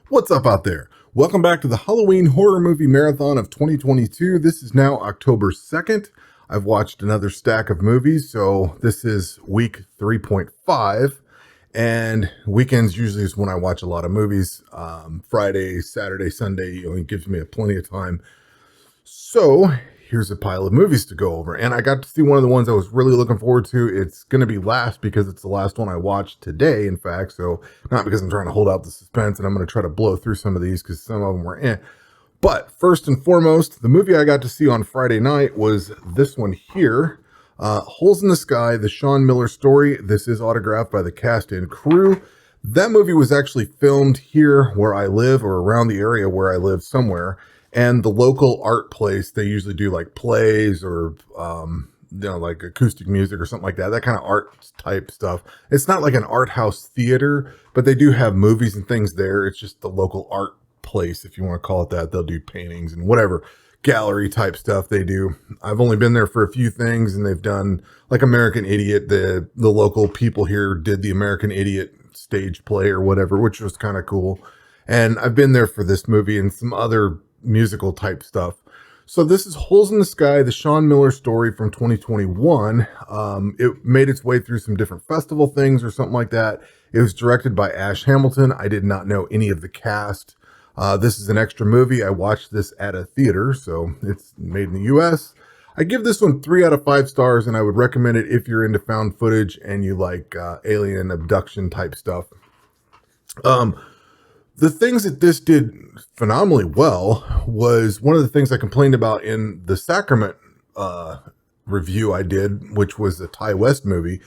What's up out there? Welcome back to the Halloween Horror Movie Marathon of 2022. This is now October 2nd. I've watched another stack of movies, so this is week 3.5. And weekends usually is when I watch a lot of movies. Friday, Saturday, Sunday, it gives me plenty of time. So here's a pile of movies to go over. And I got to see one of the ones I was really looking forward to. It's going to be last because it's the last one I watched today, in fact. So not because I'm trying to hold out the suspense, and I'm going to try to blow through some of these because some of them were But first and foremost, the movie I got to see on Friday night was this one here. Holes in the Sky, the Sean Miller story. This is autographed by the cast and crew. That movie was actually filmed here where I live, or around the area where I live somewhere. And the local art place, they usually do like plays or, like acoustic music or something like that. That kind of art type stuff. It's not like an art house theater, but they do have movies and things there. It's just the local art place, if you want to call it that. They'll do paintings and whatever gallery type stuff they do. I've only been there for a few things, and they've done like American Idiot. The local people here did the American Idiot stage play or whatever, which was kind of cool. And I've been there for this movie and some other musical type stuff. So this is Holes in the Sky, the Sean Miller story from 2021. It made its way through some different festival things or something like that. It was directed by Ash Hamilton. I did not know any of the cast. This is an extra movie. I watched this at a theater, so it's made in the US. I give this one 3 out of 5 stars, and I would recommend it if you're into found footage and you like alien abduction type stuff. The things that this did phenomenally well was one of the things I complained about in the Sacrament review I did, which was a Ty West movie.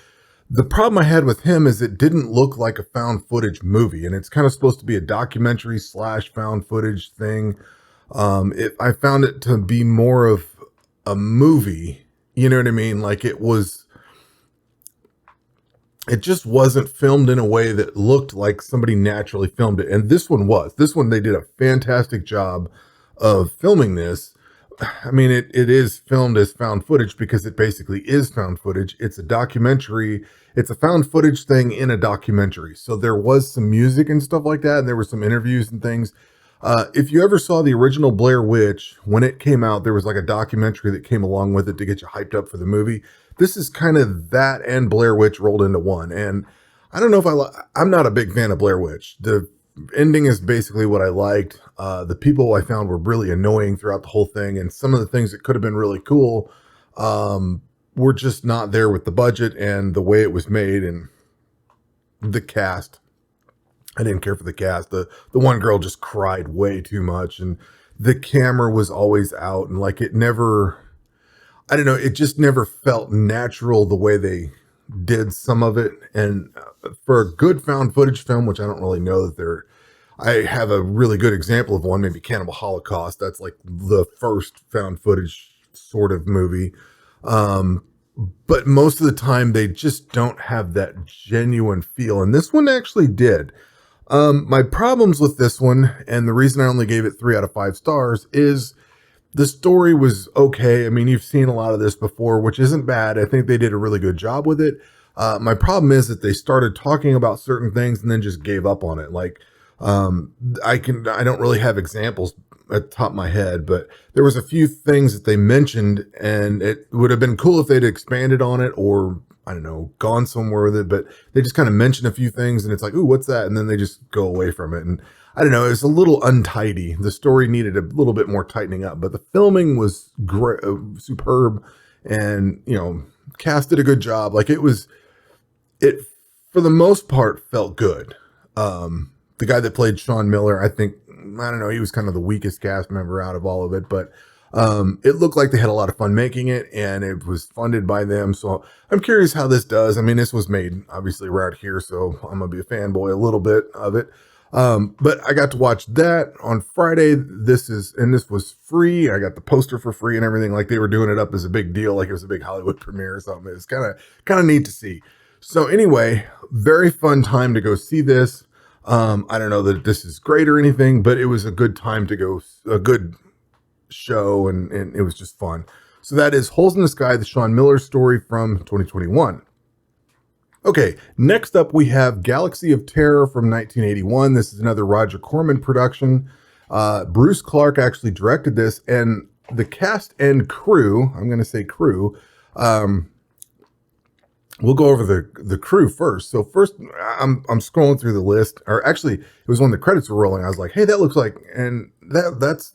The problem I had with him is it didn't look like a found footage movie, and it's kind of supposed to be a documentary / found footage thing. I found it to be more of a movie, you know what I mean? Like it just wasn't filmed in a way that looked like somebody naturally filmed it. And this one was. This one, they did a fantastic job of filming this. I mean, it is filmed as found footage because it basically is found footage. It's a documentary. It's a found footage thing in a documentary. So there was some music and stuff like that, and there were some interviews and things. If you ever saw the original Blair Witch, when it came out, there was like a documentary that came along with it to get you hyped up for the movie. This is kind of that and Blair Witch rolled into one. And I don't know if I'm not a big fan of Blair Witch. The ending is basically what I liked. The people I found were really annoying throughout the whole thing. And some of the things that could have been really cool were just not there with the budget and the way it was made and the cast. I didn't care for the cast. The one girl just cried way too much, and the camera was always out, and like it never, I don't know, it just never felt natural the way they did some of it. And for a good found footage film, which I don't really know that I have a really good example of one, maybe Cannibal Holocaust. That's like the first found footage sort of movie. But most of the time they just don't have that genuine feel. And this one actually did. My problems with this one, and the reason I only gave it 3 out of 5 stars, is the story was okay. I mean, you've seen a lot of this before, which isn't bad. I think they did a really good job with it. My problem is that they started talking about certain things and then just gave up on it. Like, I don't really have examples at the top of my head, but there was a few things that they mentioned, and it would have been cool if they'd expanded on it or, I don't know, gone somewhere with it, but they just kind of mention a few things and it's like, ooh, what's that? And then they just go away from it. And I don't know, it's a little untidy. The story needed a little bit more tightening up, but the filming was great, superb, and, cast did a good job. Like it for the most part felt good. The guy that played Sean Miller, I don't know, he was kind of the weakest cast member out of all of it, but it looked like they had a lot of fun making it, and it was funded by them. So I'm curious how this does. I mean, this was made obviously around here, so I'm gonna be a fanboy a little bit of it. But I got to watch that on Friday. This was free. I got the poster for free and everything. Like they were doing it up as a big deal, like it was a big Hollywood premiere or something. It's kind of neat to see. So anyway, very fun time to go see this. I don't know that this is great or anything, but it was a good time to go, a good show, and it was just fun. So that is Holes in the Sky, the Sean Miller story from 2021. Okay, next up we have Galaxy of Terror from 1981. This is another Roger Corman production. Bruce Clark actually directed this, and the cast and crew, I'm going to say crew, we'll go over the crew first. So first, I'm scrolling through the list, or actually, it was when the credits were rolling. I was like, "Hey, that looks like," and that's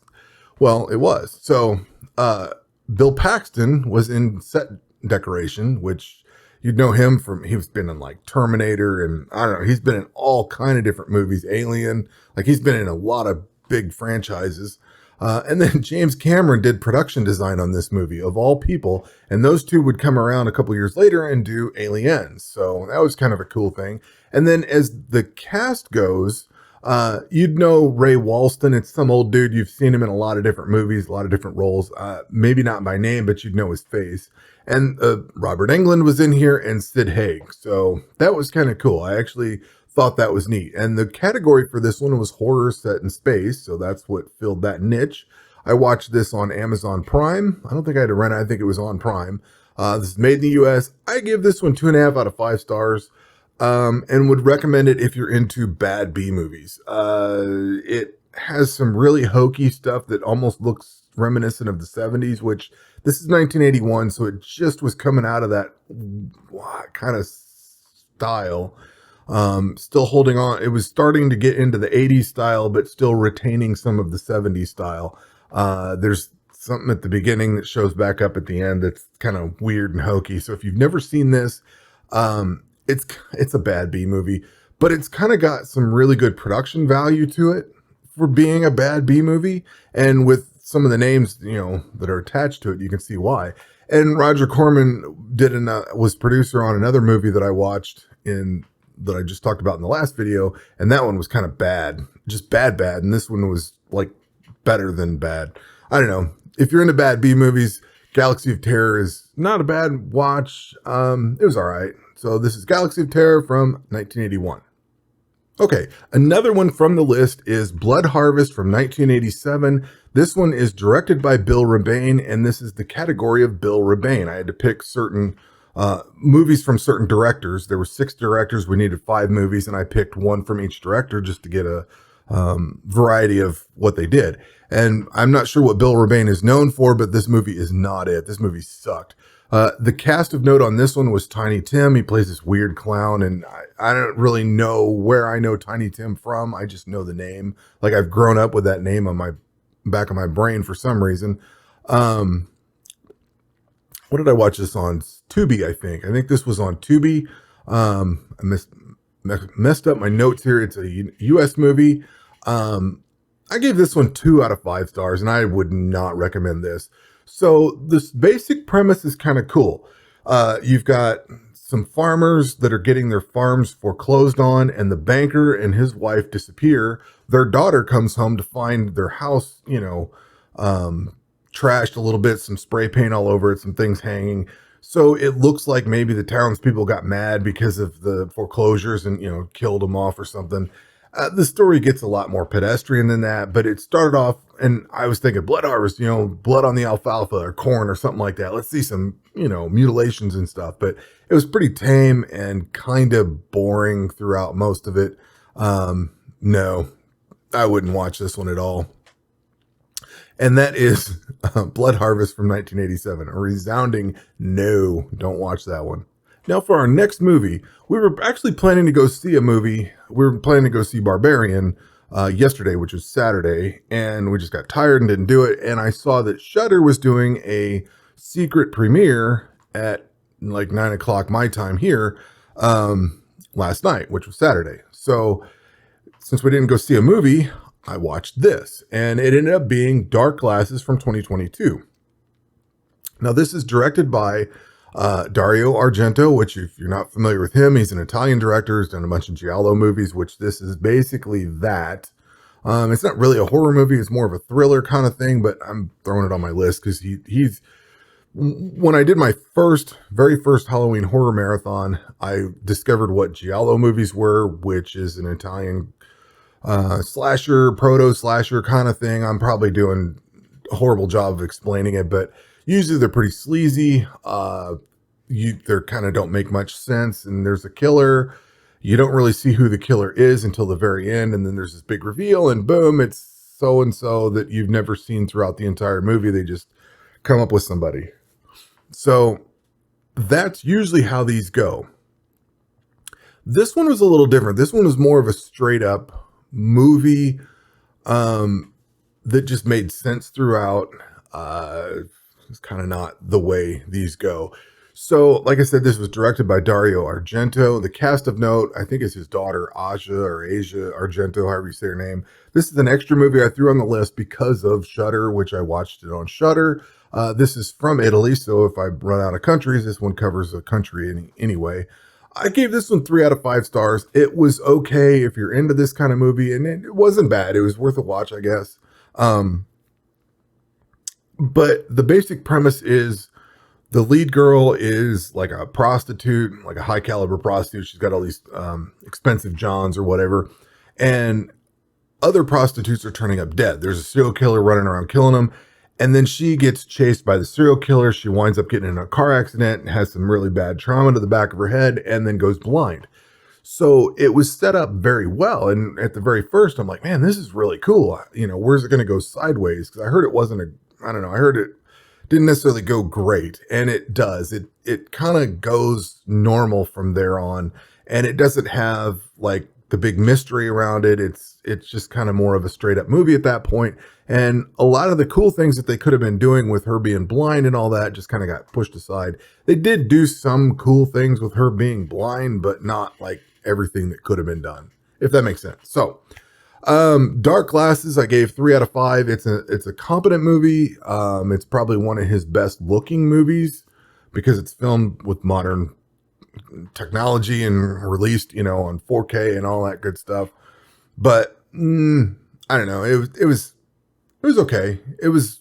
well, it was. So Bill Paxton was in set decoration, which you'd know him from. He's been in like Terminator, and I don't know. He's been in all kind of different movies, Alien. Like he's been in a lot of big franchises. And then James Cameron did production design on this movie, of all people. And those two would come around a couple years later and do Aliens. So that was kind of a cool thing. And then as the cast goes, you'd know Ray Walston. It's some old dude. You've seen him in a lot of different movies, a lot of different roles. Maybe not by name, but you'd know his face. And Robert Englund was in here, and Sid Haig. So that was kind of cool. I actually thought that was neat. And the category for this one was horror set in space. So that's what filled that niche. I watched this on Amazon Prime. I don't think I had to rent it. I think it was on Prime. This is made in the US. I give this one 2.5 out of 5 stars. And would recommend it if you're into bad B movies. It has some really hokey stuff that almost looks reminiscent of the 70s, which this is 1981. So it just was coming out of that kind of style. Still holding on. It was starting to get into the 80s style, but still retaining some of the 70s style. There's something at the beginning that shows back up at the end that's kind of weird and hokey. So if you've never seen this, it's a bad B movie, but it's kind of got some really good production value to it for being a bad B movie. And with some of the names, that are attached to it, you can see why. And Roger Corman was producer on another movie that I watched that I just talked about in the last video, and that one was kind of bad, just bad, and this one was like better than bad. I don't know. If you're into bad B movies, Galaxy of Terror is not a bad watch. It was all right. So this is Galaxy of Terror from 1981. Okay, another one from the list is Blood Harvest from 1987. This one is directed by Bill Rebane, and this is the category of Bill Rebane. I had to pick certain movies from certain directors. There were 6 directors. We needed 5 movies, and I picked one from each director just to get a variety of what they did. And I'm not sure what Bill Rebane is known for, but this movie is not it. This movie sucked. The cast of note on this one was Tiny Tim. He plays this weird clown, and I don't really know where I know Tiny Tim from. I just know the name. Like I've grown up with that name on my back of my brain for some reason. What did I watch this on? Tubi, I think. I think this was on Tubi. I messed up my notes here. It's a U.S. movie. I gave this one 2 out of 5 stars, and I would not recommend this. So this basic premise is kind of cool. You've got some farmers that are getting their farms foreclosed on, and the banker and his wife disappear. Their daughter comes home to find their house, trashed a little bit, some spray paint all over it, some things hanging. So it looks like maybe the townspeople got mad because of the foreclosures and, killed them off or something. The story gets a lot more pedestrian than that, but it started off, and I was thinking Blood Harvest, blood on the alfalfa or corn or something like that. Let's see some, mutilations and stuff, but it was pretty tame and kind of boring throughout most of it. No, I wouldn't watch this one at all. And that is Blood Harvest from 1987. A resounding no, don't watch that one. Now for our next movie, we were actually planning to go see a movie. We were planning to go see Barbarian yesterday, which was Saturday, and we just got tired and didn't do it. And I saw that Shudder was doing a secret premiere at like 9 o'clock my time here last night, which was Saturday. So since we didn't go see a movie, I watched this, and it ended up being Dark Glasses from 2022. Now this is directed by Dario Argento, which if you're not familiar with him, he's an Italian director. He's done a bunch of Giallo movies, which this is basically that. It's not really a horror movie. It's more of a thriller kind of thing, but I'm throwing it on my list because he's, when I did my very first Halloween horror marathon, I discovered what Giallo movies were, which is an Italian slasher, proto slasher kind of thing. I'm probably doing a horrible job of explaining it, but usually they're pretty sleazy, they kind of don't make much sense. And there's a killer. You don't really see who the killer is until the very end. And then there's this big reveal and boom, it's so and so that you've never seen throughout the entire movie. They just come up with somebody. So that's usually how these go. This one was a little different. This one was more of a straight up movie that just made sense throughout. It's kind of not the way these go. So, like I said, this was directed by Dario Argento. The cast of note, I think it's his daughter, Asia Argento, however you say her name. This is an extra movie I threw on the list because of Shudder, which I watched it on Shudder. This is from Italy, so if I run out of countries, this one covers a country anyway. I gave this one 3 out of 5 stars. It was okay if you're into this kind of movie, and it wasn't bad. It was worth a watch, I guess. But the basic premise is the lead girl is like a prostitute, like a high caliber prostitute. She's got all these expensive johns or whatever. And other prostitutes are turning up dead. There's a serial killer running around killing them. And then she gets chased by the serial killer. She winds up getting in a car accident and has some really bad trauma to the back of her head and then goes blind. So it was set up very well. And at the very first, I'm like, man, this is really cool. You know, where's it going to go sideways? Because I heard it wasn't I heard it didn't necessarily go great. And it does. It kind of goes normal from there on. And it doesn't have like the big mystery around it. It's just kind of more of a straight up movie at that point. And a lot of the cool things that they could have been doing with her being blind and all that just kind of got pushed aside. They did do some cool things with her being blind, but not like everything that could have been done, if that makes sense. So, Dark Glasses, I gave 3 out of 5. It's a competent movie. It's probably one of his best looking movies because it's filmed with modern technology and released, on 4K and all that good stuff. But I don't know. It was okay. It was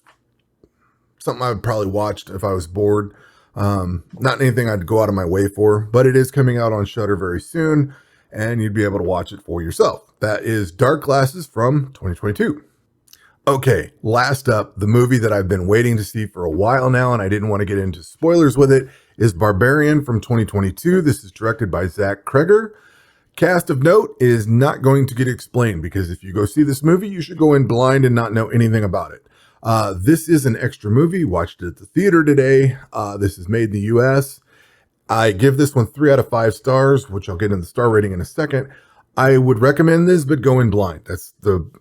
something I would probably watch if I was bored. Not anything I'd go out of my way for, but it is coming out on Shudder very soon, and you'd be able to watch it for yourself. That is Dark Glasses from 2022. Okay, last up, the movie that I've been waiting to see for a while now, and I didn't want to get into spoilers with it, is Barbarian from 2022. This is directed by Zach Kreger. Cast of note is not going to get explained because if you go see this movie, you should go in blind and not know anything about it. This is an extra movie. Watched it at the theater today. This is made in the US. I give this one 3 out of 5 stars, which I'll get in the star rating in a second. I would recommend this, but go in blind. That's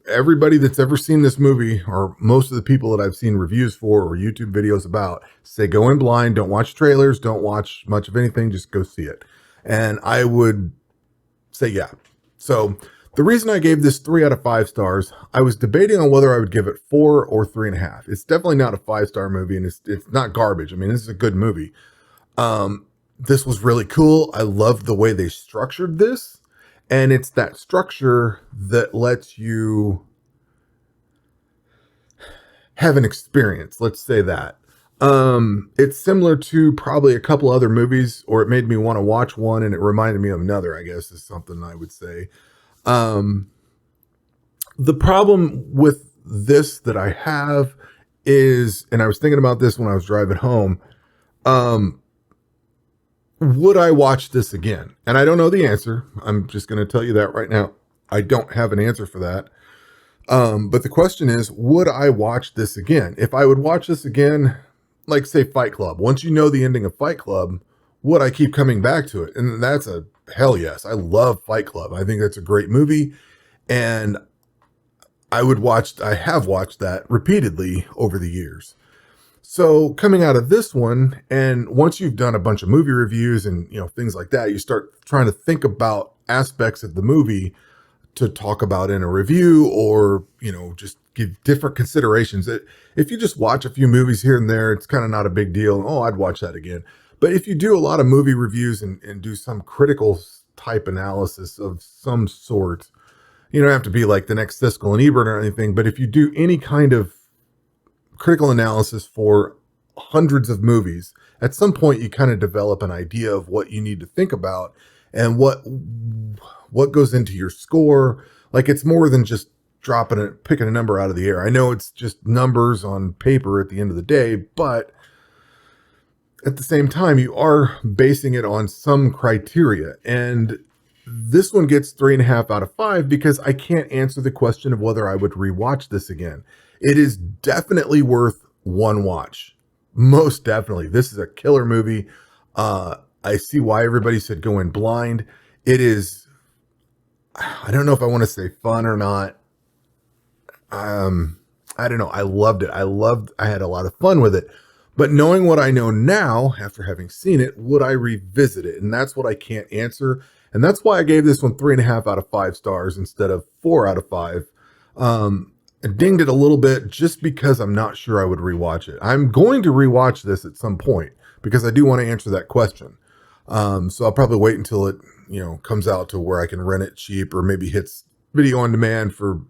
everybody that's ever seen this movie, or most of the people that I've seen reviews for or YouTube videos about, say go in blind. Don't watch trailers. Don't watch much of anything. Just go see it. And I would say, yeah. So the reason I gave this 3 out of 5 stars, I was debating on whether I would give it 4 or 3.5. It's definitely not a 5-star movie, and it's not garbage. I mean, this is a good movie. This was really cool. I loved the way they structured this. And it's that structure that lets you have an experience. Let's say that. It's similar to probably a couple other movies, or it made me want to watch one and it reminded me of another, I guess is something I would say. The problem with this that I have is, and I was thinking about this when I was driving home, would I watch this again? And I don't know the answer. I'm just going to tell you that right now. I don't have an answer for that. But the question is, would I watch this again? If I would watch this again, like say Fight Club, once you know the ending of Fight Club, would I keep coming back to it? And that's a hell yes. I love Fight Club. I think that's a great movie. And I have watched that repeatedly over the years. So coming out of this one, and once you've done a bunch of movie reviews and, things like that, you start trying to think about aspects of the movie to talk about in a review, or, just give different considerations. If you just watch a few movies here and there, it's kind of not a big deal. Oh, I'd watch that again. But if you do a lot of movie reviews and do some critical type analysis of some sort, you don't have to be like the next Siskel and Ebert or anything, but if you do any kind of critical analysis for hundreds of movies, at some point you kind of develop an idea of what you need to think about and what goes into your score. Like, it's more than just picking a number out of the air. I know it's just numbers on paper at the end of the day, but at the same time, you are basing it on some criteria. And this one gets 3.5 out of 5 because I can't answer the question of whether I would rewatch this again. It is definitely worth one watch. Most definitely. This is a killer movie. I see why everybody said go in blind. It is, I don't know if I want to say fun or not. I don't know. I loved it. I had a lot of fun with it. But knowing what I know now, after having seen it, would I revisit it? And that's what I can't answer. And that's why I gave this one 3.5 out of 5 stars instead of 4 out of 5. I dinged it a little bit just because I'm not sure I would rewatch it. I'm going to rewatch this at some point because I do want to answer that question. So I'll probably wait until it, comes out to where I can rent it cheap or maybe hits video on demand for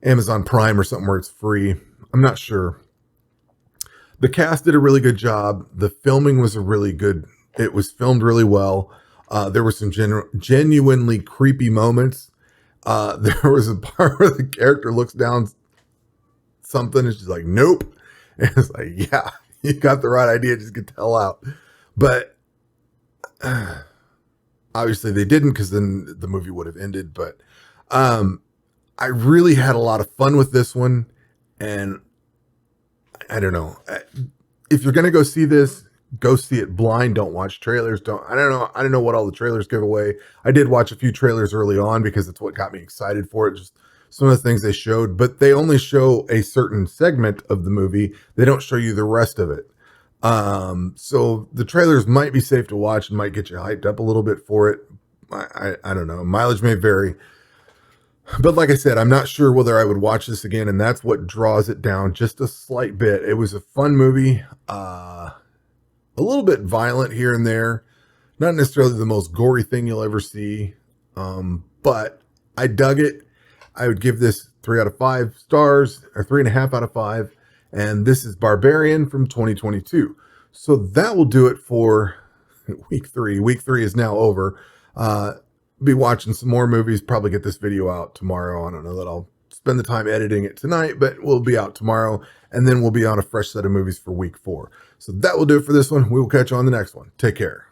Amazon Prime or something where it's free. I'm not sure. The cast did a really good job. The filming was it was filmed really well. There were some genuinely creepy moments. There was a part where the character looks down something and she's like, nope. And it's like, yeah, you got the right idea. Just get the hell out. But obviously they didn't, because then the movie would have ended. But I really had a lot of fun with this one. And I don't know. If you're going to go see this, go see it blind. Don't watch trailers. I don't know what all the trailers give away. I did watch a few trailers early on because it's what got me excited for it. Just some of the things they showed, but they only show a certain segment of the movie. They don't show you the rest of it. So the trailers might be safe to watch and might get you hyped up a little bit for it. I don't know. Mileage may vary. But like I said, I'm not sure whether I would watch this again, and that's what draws it down just a slight bit. It was a fun movie, a little bit violent here and there, not necessarily the most gory thing you'll ever see, but I dug it. I would give this 3 out of 5 stars, or 3.5 out of 5, and this is Barbarian from 2022. So that will do it for week 3. Week 3 is now over. Be watching some more movies, probably get this video out tomorrow. I don't know that I'll spend the time editing it tonight, but we'll be out tomorrow, and then we'll be on a fresh set of movies for week 4. So that will do it for this one. We will catch you on the next one. Take care.